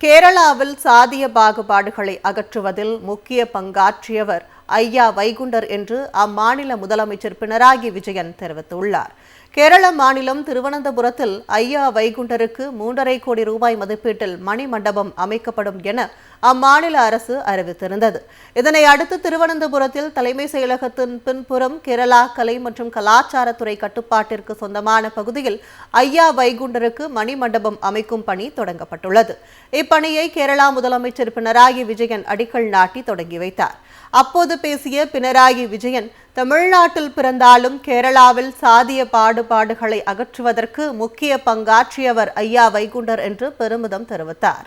கேரளாவில் சாதிய பாகுபாடுகளை அகற்றுவதில் முக்கிய பங்காற்றியவர் ஐயா வைகுண்டர் என்று அம்மாநில முதலமைச்சர் பினராயி விஜயன் தெரிவித்துள்ளார். கேரள மாநிலம் திருவனந்தபுரத்தில் ஐயா வைகுண்டருக்கு 3.5 கோடி ரூபாய் மதிப்பீட்டில் மணிமண்டபம் அமைக்கப்படும் என அம்மாநில அரசு அறிவித்திருந்தது. இதனை அடுத்து திருவனந்தபுரத்தில் தலைமை செயலகத்தின் பின்புறம் கேரளா கலை மற்றும் கலாச்சாரத்துறை கட்டுப்பாட்டிற்கு சொந்தமான பகுதியில் ஐயா வைகுண்டருக்கு மணிமண்டபம் அமைக்கும் பணி தொடங்கப்பட்டுள்ளது. இப்பணியை கேரளா முதலமைச்சர் பினராயி விஜயன் அடிக்கல் நாட்டி தொடங்கி வைத்தார். அப்போது பேசிய பினராயி விஜயன், தமிழ்நாட்டில் பிறந்தாலும் கேரளாவில் சாதிய பாகுபாடுகளை அகற்றுவதற்கு முக்கிய பங்காற்றியவர் ஐயா வைகுண்டர் என்று பெருமிதம் தெரிவித்தார்.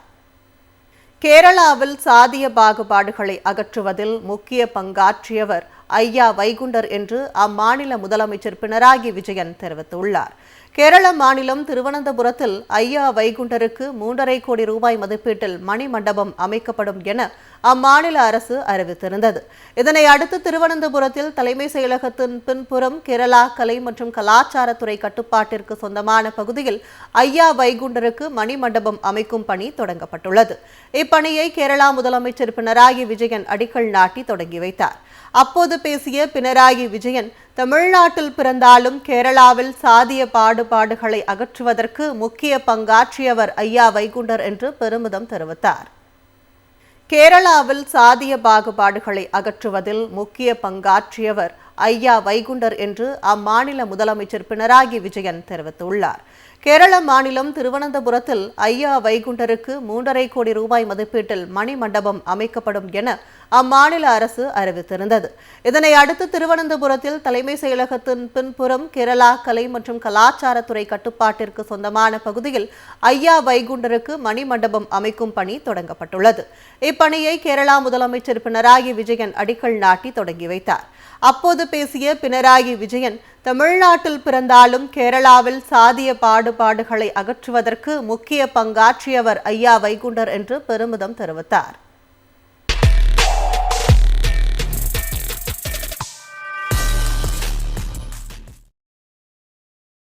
கேரளாவில் சாதிய பாகுபாடுகளை அகற்றுவதில் முக்கிய பங்காற்றியவர் ஐயா வைகுண்டர் என்று அம்மாநில முதலமைச்சர் பினராயி விஜயன் தெரிவித்துள்ளார். கேரள மாநிலம் திருவனந்தபுரத்தில் ஐயா வைகுண்டருக்கு 3.5 கோடி ரூபாய் மதிப்பீட்டில் மணிமண்டபம் அமைக்கப்படும் என அம்மாநில அரசு அறிவித்திருந்தது. இதனை அடுத்து திருவனந்தபுரத்தில் தலைமை செயலகத்தின் பின்புறம் கேரளா கலை மற்றும் கலாச்சாரத்துறை கட்டுப்பாட்டிற்கு சொந்தமான பகுதியில் ஐயா வைகுண்டருக்கு மணிமண்டபம் அமைக்கும் பணி தொடங்கப்பட்டுள்ளது. இப்பணியை கேரளா முதலமைச்சர் பினராயி விஜயன் அடிக்கல் நாட்டி தொடங்கி வைத்தார். அப்போது பேசிய பினராயி விஜயன், தமிழ்நாட்டில் பிறந்தாலும் கேரளாவில் சாதிய பாகுபாடுகளை அகற்றுவதற்கு முக்கிய பங்காற்றியவர் ஐயா வைகுண்டர் என்று பெருமிதம் தெரிவித்தார். கேரளாவில் சாதிய பாகுபாடுகளை அகற்றுவதில் முக்கிய பங்காற்றியவர் ஐயா வைகுண்டர் என்று அம்மாநில முதலமைச்சர் பினராயி விஜயன் தெரிவித்துள்ளார். கேரள மாநிலம் திருவனந்தபுரத்தில் ஐயா வைகுண்டருக்கு 3.5 கோடி ரூபாய் மதிப்பீட்டில் மணிமண்டபம் அமைக்கப்படும் என அம்மாநில அரசு அறிவித்திருந்தது. இதனை அடுத்து திருவனந்தபுரத்தில் தலைமை செயலகத்தின் பின்புறம் கேரளா கலை மற்றும் கலாச்சாரத்துறை கட்டுப்பாட்டிற்கு சொந்தமான பகுதியில் ஐயா வைகுண்டருக்கு மணிமண்டபம் அமைக்கும் பணி தொடங்கப்பட்டுள்ளது. இப்பணியை கேரளா முதலமைச்சர் பினராயி விஜயன் அடிக்கல் நாட்டி தொடங்கி வைத்தார். அப்போது பேசிய பினராயி விஜயன், தமிழ்நாட்டில் பிறந்தாலும் கேரளாவில் சாதிய பாகுபாடுகளை அகற்றுவதற்கு முக்கிய பங்காற்றியவர் ஐயா வைகுண்டர் என்று பெருமிதம் தெரிவித்தார்.